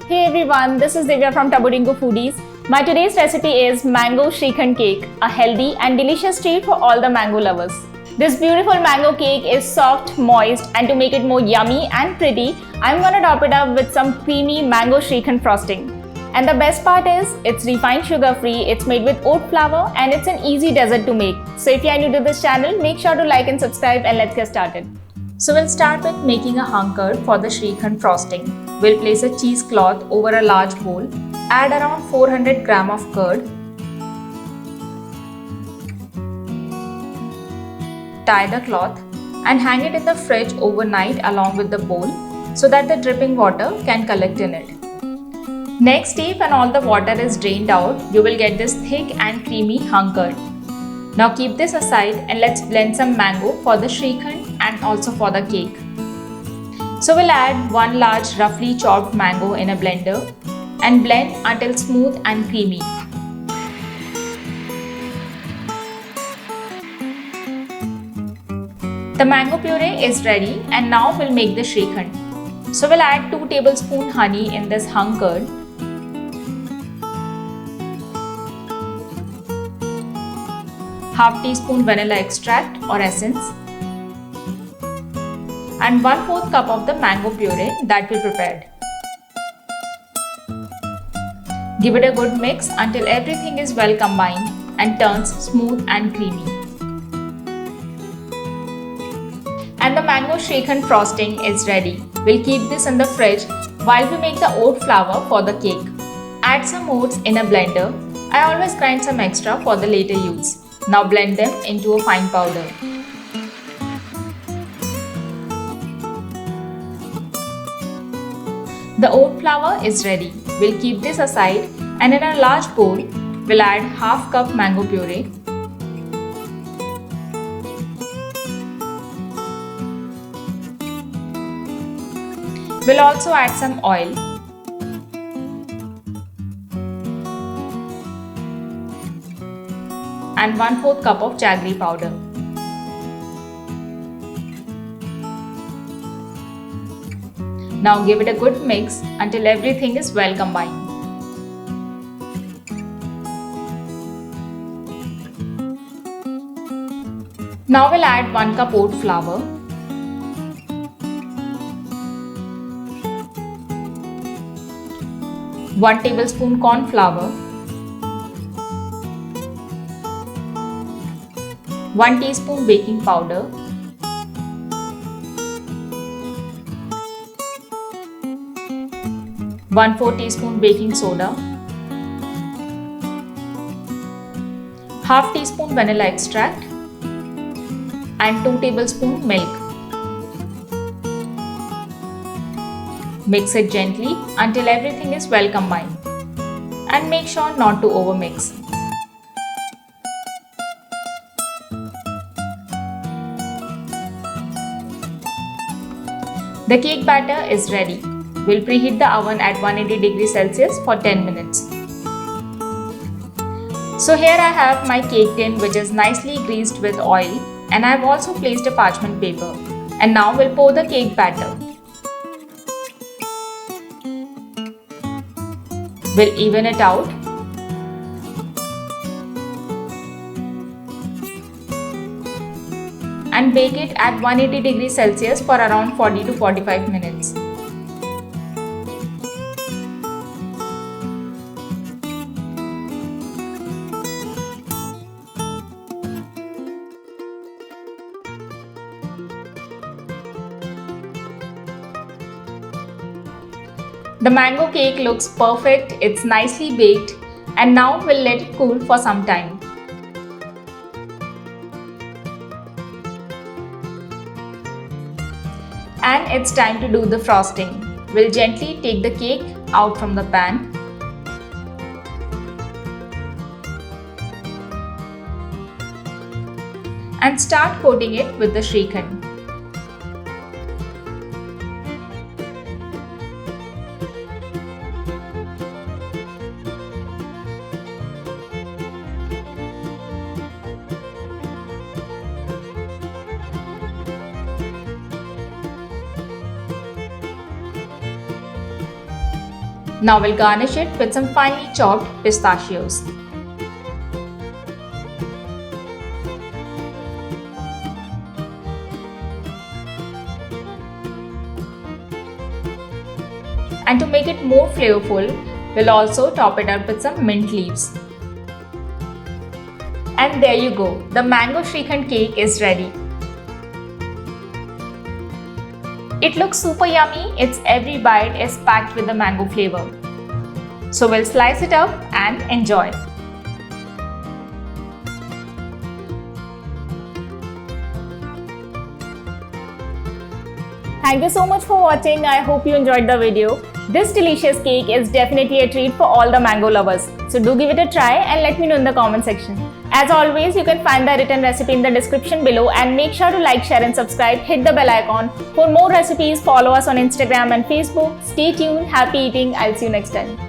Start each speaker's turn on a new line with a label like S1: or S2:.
S1: Hey everyone, this is Divya from Tabudingo Foodies. My today's recipe is mango Shrikhand cake, a healthy and delicious treat for all the mango lovers. This beautiful mango cake is soft, moist, and to make it more yummy and pretty, I'm gonna top it up with some creamy mango Shrikhand frosting. And the best part is, it's refined sugar free, it's made with oat flour, and it's an easy dessert to make. So if you are new to this channel, make sure to like and subscribe, and let's get started. So we'll start with making a hung curd for the Shrikhand frosting. We'll place a cheesecloth over a large bowl, add around 400 gram of curd, tie the cloth and hang it in the fridge overnight along with the bowl so that the dripping water can collect in it. Next day, when all the water is drained out, you will get this thick and creamy hung curd. Now keep this aside and let's blend some mango for the Shrikhand and also for the cake. So we'll add one large roughly chopped mango in a blender and blend until smooth and creamy. The mango puree is ready and now we'll make the Shrikhand. So we'll add 2 tablespoons honey in this hung curd. Half teaspoon vanilla extract or essence, and 1/4 cup of the mango puree that we prepared. Give it a good mix until everything is well combined and turns smooth and creamy. And the mango Shrikhand frosting is ready. We'll keep this in the fridge while we make the oat flour for the cake. Add some oats in a blender. I always grind some extra for the later use. Now blend them into a fine powder. The oat flour is ready. We'll keep this aside and in a large bowl, we'll add half cup mango puree, we'll also add some oil, and 1/4 cup of jaggery powder. Now give it a good mix until everything is well combined. Now we'll add 1 cup oat flour, 1 tablespoon corn flour, 1 teaspoon baking powder, 1/4 teaspoon baking soda, half teaspoon vanilla extract, and 2 tablespoon milk. Mix it gently until everything is well combined and make sure not to overmix. The cake batter is ready. We'll preheat the oven at 180 degrees Celsius for 10 minutes. So here I have my cake tin which is nicely greased with oil, and I have also placed a parchment paper. And now we'll pour the cake batter. We'll even it out. And bake it at 180 degrees Celsius for around 40 to 45 minutes. The mango cake looks perfect, it's nicely baked, and now we'll let it cool for some time. And it's time to do the frosting. We'll gently take the cake out from the pan. And start coating it with the Shrikhand. Now we'll garnish it with some finely chopped pistachios. And to make it more flavorful, we'll also top it up with some mint leaves. And there you go, the mango Shrikhand cake is ready. It looks super yummy, its every bite is packed with the mango flavor. So we'll slice it up and enjoy. Thank you so much for watching. I hope you enjoyed the video. This delicious cake is definitely a treat for all the mango lovers. So do give it a try and let me know in the comment section. As always, you can find the written recipe in the description below and make sure to like, share and subscribe. Hit the bell icon. For more recipes, follow us on Instagram and Facebook. Stay tuned. Happy eating. I'll see you next time.